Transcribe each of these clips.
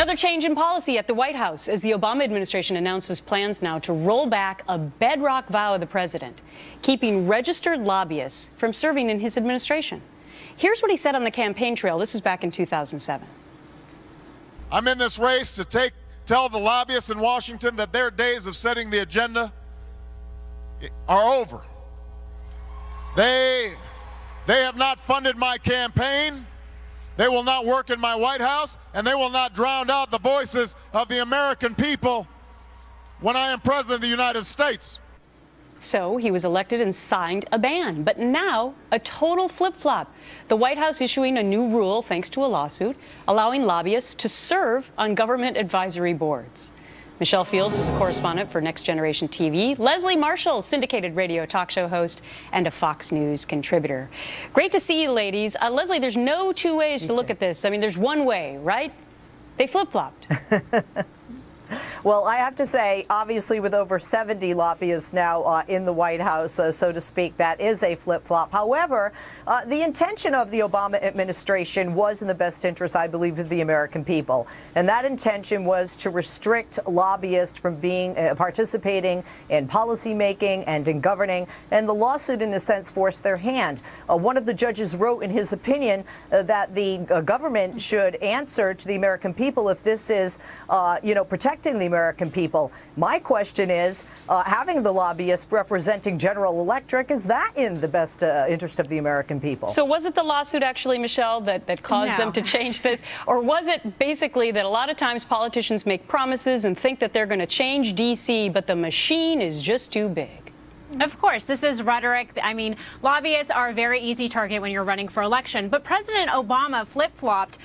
Another change in policy at the White House as the Obama administration announces plans now to roll back a bedrock vow of the president, keeping registered lobbyists from serving in his administration. Here's what he said on the campaign trail. This was back in 2007. I'm in this race to tell the lobbyists in Washington that their days of setting the agenda are over. They have not funded my campaign. They will not work in my White House, and they will not drown out the voices of the American people when I am president of the United States. So he was elected and signed a ban, but now a total flip-flop. The White House issuing a new rule, thanks to a lawsuit, allowing lobbyists to serve on government advisory boards. Michelle Fields is a correspondent for Next Generation TV. Leslie Marshall, syndicated radio talk show host and a Fox News contributor. Great to see you, ladies. Leslie, there's no two ways to look at this. I mean, there's one way, right? They flip-flopped. Well, I have to say, obviously, with over 70 lobbyists now in the White House, so to speak, that is a flip-flop. However, the intention of the Obama administration was in the best interest, I believe, of the American people. And that intention was to restrict lobbyists from being participating in policymaking and in governing. And the lawsuit, in a sense, forced their hand. One of the judges wrote in his opinion that the government should answer to the American people if this is, protecting the American people. My question is, having the lobbyists representing General Electric, is that in the best interest of the American people? So was it the lawsuit, actually, Michelle, that caused them to change this? Or was it basically that a lot of times politicians make promises and think that they're going to change D.C., but the machine is just too big? Of course, this is rhetoric. I mean, lobbyists are a very easy target when you're running for election. But President Obama flip-flopped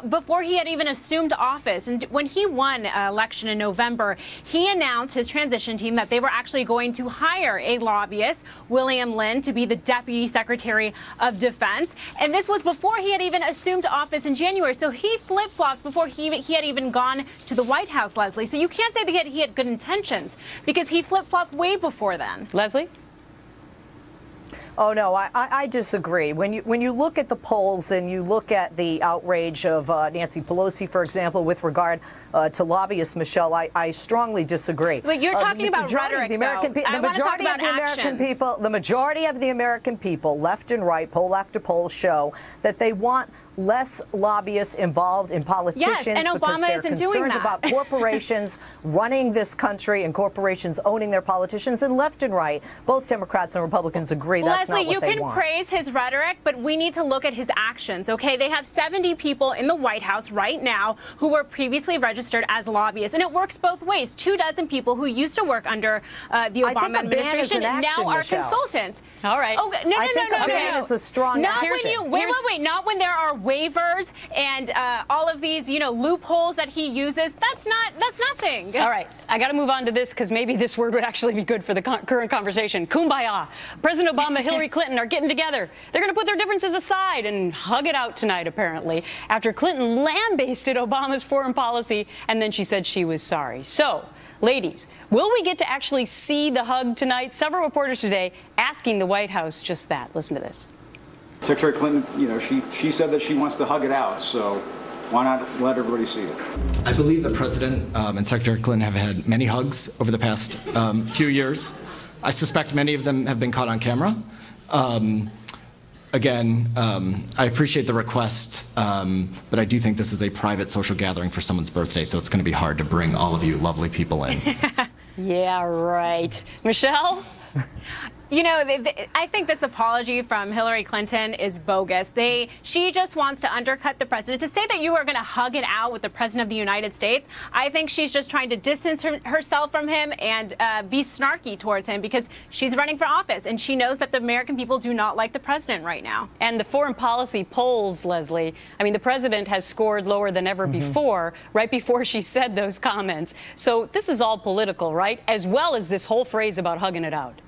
before he had even assumed office. And when he won election in November, he announced his transition team that they were actually going to hire a lobbyist, William Lynn, to be the Deputy Secretary of Defense. And this was before he had even assumed office in January. So he flip-flopped before he had even gone to the White House, Leslie. So you can't say that he had good intentions because he flip-flopped way before then. Leslie? Oh, no, I disagree. When you look at the polls and you look at the outrage of Nancy Pelosi, for example, with regard to lobbyists, Michelle, I strongly disagree. But you're talking about rhetoric, the majority of the American people, left and right, poll after poll, show that they want less lobbyists involved in politicians. Yes, and Obama isn't doing that. About corporations running this country and corporations owning their politicians, and left and right, both Democrats and Republicans agree that's Leslie, not what they want. you can praise his rhetoric, but we need to look at his actions, okay? They have 70 people in the White House right now who were previously registered as lobbyists, and it works both ways. 24 people who used to work under the Obama administration now are consultants. All right. Oh, no. I think a ban is a strong not when wait, not when there are waivers and all of these, loopholes that he uses. That's nothing. All right, I got to move on to this because maybe this word would actually be good for the current conversation. Kumbaya. President Obama, Hillary Clinton are getting together. They're going to put their differences aside and hug it out tonight, apparently, after Clinton lambasted Obama's foreign policy, and then she said she was sorry. So, ladies, will we get to actually see the hug tonight? Several reporters today asking the White House just that. Listen to this. Secretary Clinton, she said that she wants to hug it out, so why not let everybody see it? I believe the President and Secretary Clinton have had many hugs over the past few years. I suspect many of them have been caught on camera. Again, I appreciate the request, but I do think this is a private social gathering for someone's birthday, so it's going to be hard to bring all of you lovely people in. Yeah, right. Michelle? I think this apology from Hillary Clinton is bogus. She just wants to undercut the president. To say that you are going to hug it out with the president of the United States, I think she's just trying to distance herself from him and be snarky towards him because she's running for office and she knows that the American people do not like the president right now. And the foreign policy polls, Leslie, I mean, the president has scored lower than ever before, right before she said those comments. So this is all political, right? As well as this whole phrase about hugging it out.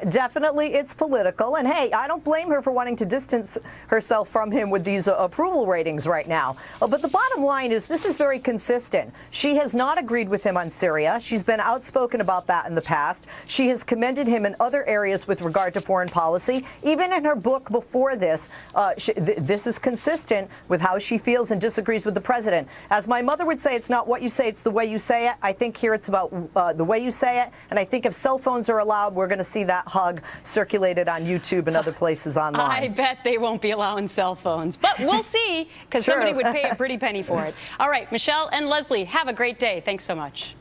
Definitely it's political. And hey, I don't blame her for wanting to distance herself from him with these approval ratings right now. But the bottom line is this is very consistent. She has not agreed with him on Syria. She's been outspoken about that in the past. She has commended him in other areas with regard to foreign policy. Even in her book before this, this is consistent with how she feels and disagrees with the president. As my mother would say, it's not what you say, it's the way you say it. I think here it's about the way you say it. And I think if cell phones are allowed, we're going to see that hug circulated on YouTube and other places online. I bet they won't be allowing cell phones, but we'll see, because somebody would pay a pretty penny for it. All right, Michelle and Leslie, have a great day. Thanks so much.